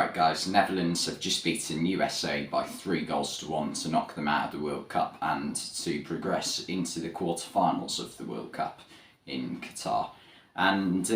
Right guys, Netherlands have just beaten USA by 3 goals to 1 to knock them out of the World Cup and to progress into the quarterfinals of the World Cup in Qatar. And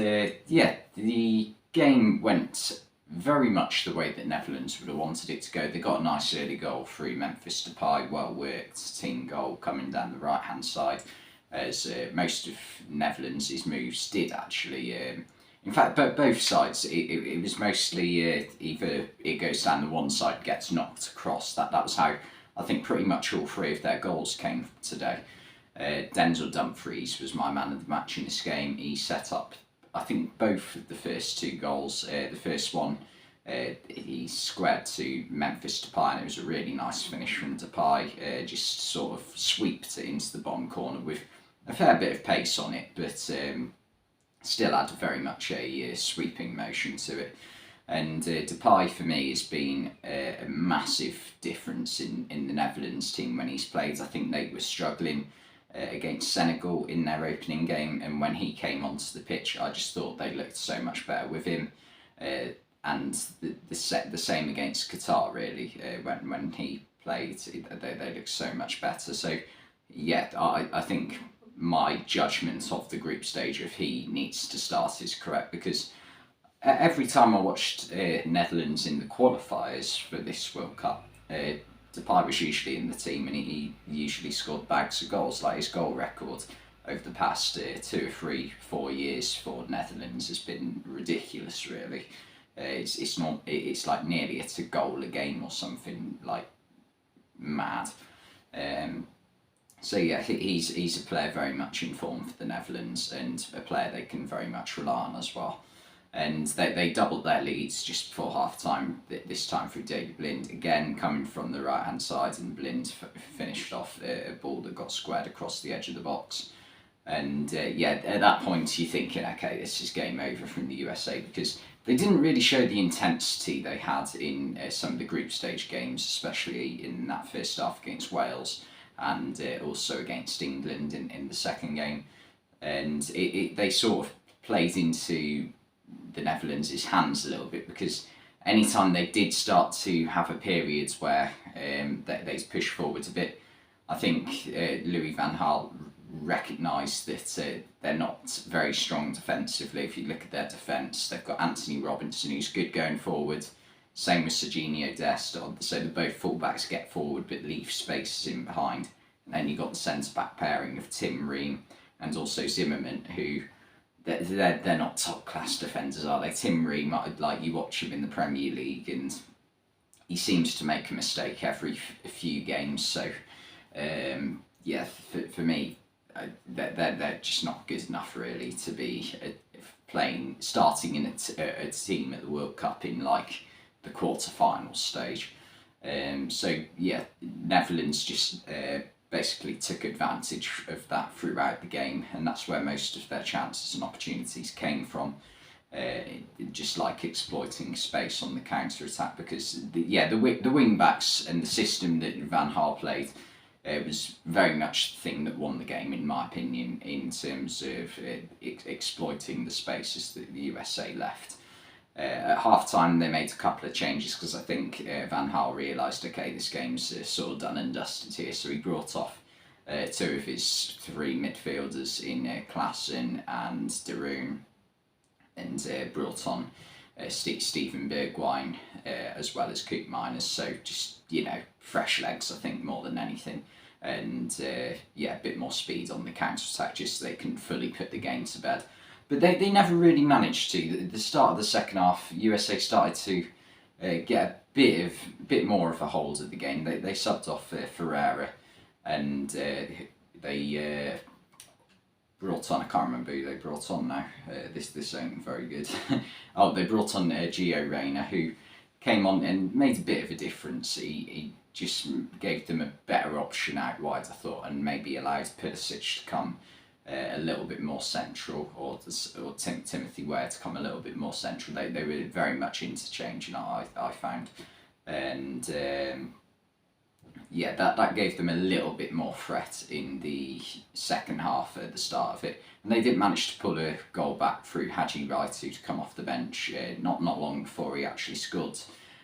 yeah, the game went very much the way that Netherlands would have wanted it to go. They got a nice early goal through Memphis Depay, well worked team goal coming down the right hand side, as most of Netherlands' moves did actually. In fact, both sides, it was mostly either it goes down the one side, gets knocked across. That was how I think pretty much all three of their goals came today. Denzel Dumfries was my man of the match in this game. He set up, I think, both of the first 2 goals. The first one, he squared to Memphis Depay, and it was a really nice finish from Depay. Just sort of sweeped it into the bottom corner with a fair bit of pace on it, but still had very much a sweeping motion to it. And Depay for me has been a massive difference in the Netherlands team when he's played. I think they were struggling against Senegal in their opening game, and when he came onto the pitch, I just thought they looked so much better with him. And the same against Qatar really. When he played, they looked so much better. So yeah, I think my judgment of the group stage, if he needs to start, is correct, because every time I watched Netherlands in the qualifiers for this World Cup, Depay was usually in the team, and he usually scored bags of goals. Like, his goal record over the past 2 or 3, 4 years for Netherlands has been ridiculous. Really, it's like nearly a goal a game or something, like mad. So yeah, he's a player very much in form for the Netherlands, and a player they can very much rely on as well. And they doubled their leads just before half time, this time through David Blind, again coming from the right hand side, and Blind finished off a ball that got squared across the edge of the box. And yeah, at that point you're thinking, okay, this is game over from the USA, because they didn't really show the intensity they had in some of the group stage games, especially in that first half against Wales, and also against England in the second game. And they sort of played into the Netherlands' hands a little bit, because anytime they did start to have a period where they pushed forwards a bit, I think Louis van Gaal recognised that they're not very strong defensively. If you look at their defence, they've got Anthony Robinson, who's good going forward. Same with Serginho Dest. So the both fullbacks get forward but leave spaces in behind. And then you've got the centre-back pairing of Tim Ream and also Zimmerman, who they're not top-class defenders, are they? Tim Ream, like, you watch him in the Premier League and he seems to make a mistake every few games. So yeah, for me, they're just not good enough really to be starting in a team at the World Cup in like the quarter-final stage. So yeah, Netherlands just basically took advantage of that throughout the game, and that's where most of their chances and opportunities came from. Just like exploiting space on the counter attack, because the wing backs and the system that Van Gaal played was very much the thing that won the game, in my opinion, in terms of exploiting the spaces that the USA left. At half time they made a couple of changes, because I think Van Gaal realised, okay, this game's sort of done and dusted here, so he brought off 2 of his 3 midfielders in Klaassen and De Roon, and brought on Steven Bergwijn as well as Koopmeiners. So just, fresh legs, I think, more than anything. And yeah, a bit more speed on the counter-attack, just so they can fully put the game to bed. But they never really managed to. At the start of the second half, USA started to get a bit more of a hold of the game. They subbed off Ferreira, and they brought on, I can't remember who they brought on now. This ain't very good. Oh, they brought on Gio Reyna, who came on and made a bit of a difference. He just gave them a better option out wide, I thought, and maybe allowed Perisic to come a little bit more central, or Timothy Weah to come a little bit more central. They were very much interchanging, I found. And yeah, that gave them a little bit more threat in the second half at the start of it. And they did manage to pull a goal back through Haji Wright, who'd come off the bench not long before he actually scored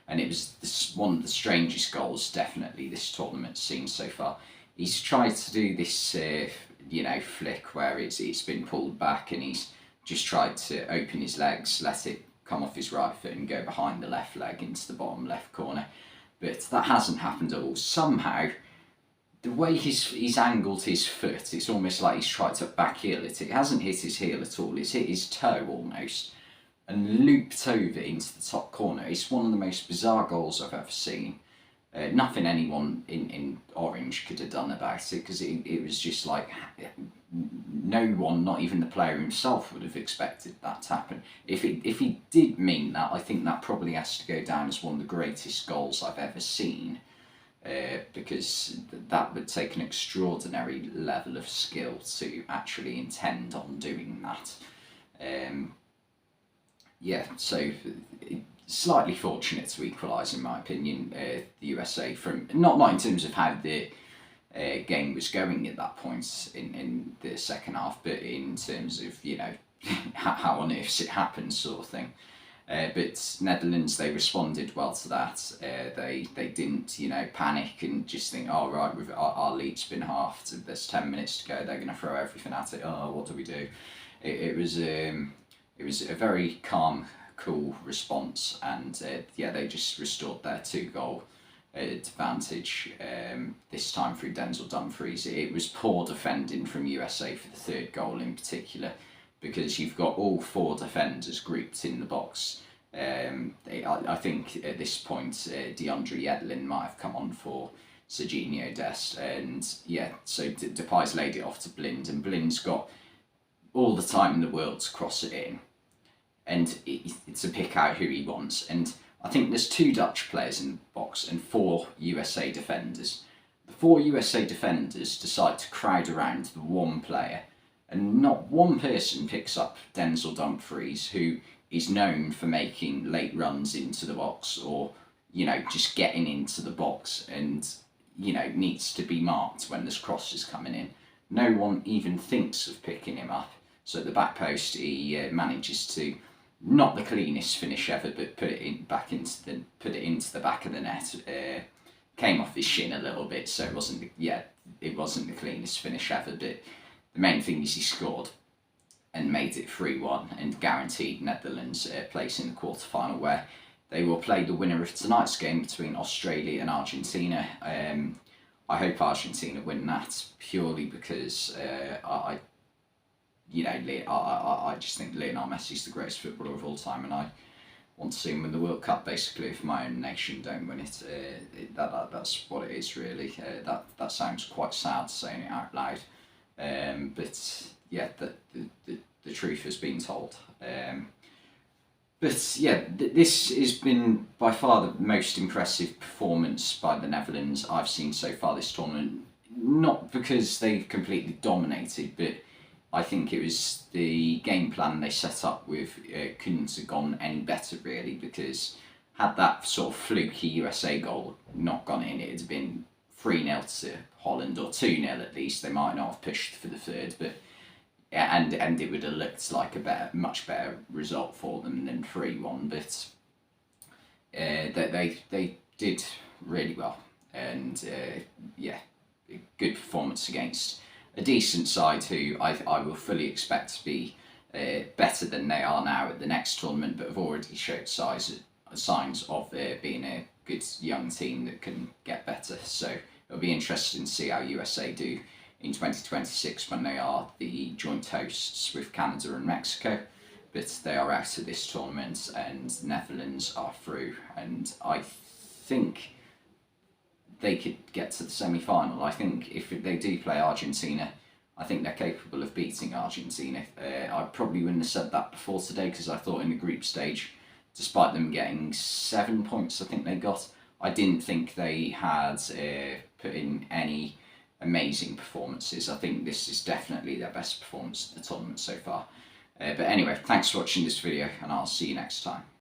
and it was one of the strangest goals definitely this tournament's seen so far. He's tried to do this, flick where it's been pulled back, and he's just tried to open his legs, let it come off his right foot and go behind the left leg into the bottom left corner. But that hasn't happened at all. Somehow, the way he's angled his foot, it's almost like he's tried to back heel it. It hasn't hit his heel at all, it's hit his toe almost, and looped over into the top corner. It's one of the most bizarre goals I've ever seen. Nothing anyone in orange could have done about it, because it was just like no one, not even the player himself, would have expected that to happen. If he did mean that, I think that probably has to go down as one of the greatest goals I've ever seen, because that would take an extraordinary level of skill to actually intend on doing that. So slightly fortunate to equalise, in my opinion, the USA, from not in terms of how the game was going at that point in the second half, but in terms of, how on earth it happened sort of thing. But Netherlands, they responded well to that. They didn't, panic and just think, oh right, our lead's been halved, there's 10 minutes to go, they're going to throw everything at it, oh what do we do? It was a very calm, cool response, and they just restored their 2-goal advantage, this time through Denzel Dumfries. It was poor defending from USA for the 3rd goal in particular, because you've got all 4 defenders grouped in the box. I think at this point DeAndre Yedlin might have come on for Serginho Dest, and so Depay's laid it off to Blind, and Blind's got all the time in the world to cross it in, and to pick out who he wants. And I think there's 2 Dutch players in the box and 4 USA defenders. The 4 USA defenders decide to crowd around the one player, and not one person picks up Denzel Dumfries, who is known for making late runs into the box, or just getting into the box, and needs to be marked when there's crosses coming in. No one even thinks of picking him up. So at the back post, he manages to, not the cleanest finish ever, but put it into the back of the net. Came off his shin a little bit, so it wasn't the cleanest finish ever. But the main thing is he scored and made it 3-1 and guaranteed Netherlands a place in the quarter-final, where they will play the winner of tonight's game between Australia and Argentina. I hope Argentina win that, purely because I just think Lionel Messi's the greatest footballer of all time, and I want to see him win the World Cup, basically. If my own nation don't win it, that's what it is, really. That sounds quite sad saying it out loud, but yeah, the truth has been told. This has been by far the most impressive performance by the Netherlands I've seen so far this tournament. Not because they've completely dominated, but I think it was the game plan they set up with couldn't have gone any better, really, because had that sort of fluky USA goal not gone in, it had been 3-0 to Holland, or 2-0 at least. They might not have pushed for the 3rd, but and it would have looked like a much better result for them than 3-1. But they did really well, and good performance against a decent side who I will fully expect to be better than they are now at the next tournament, but have already showed signs of being a good young team that can get better. So it'll be interesting to see how USA do in 2026, when they are the joint hosts with Canada and Mexico. But they are out of this tournament, and Netherlands are through, and I think they could get to the semi-final. I think if they do play Argentina, I think they're capable of beating Argentina. I probably wouldn't have said that before today, because I thought in the group stage, despite them getting 7 points, I think they got, I didn't think they had put in any amazing performances. I think this is definitely their best performance of the tournament so far. But anyway, thanks for watching this video, and I'll see you next time.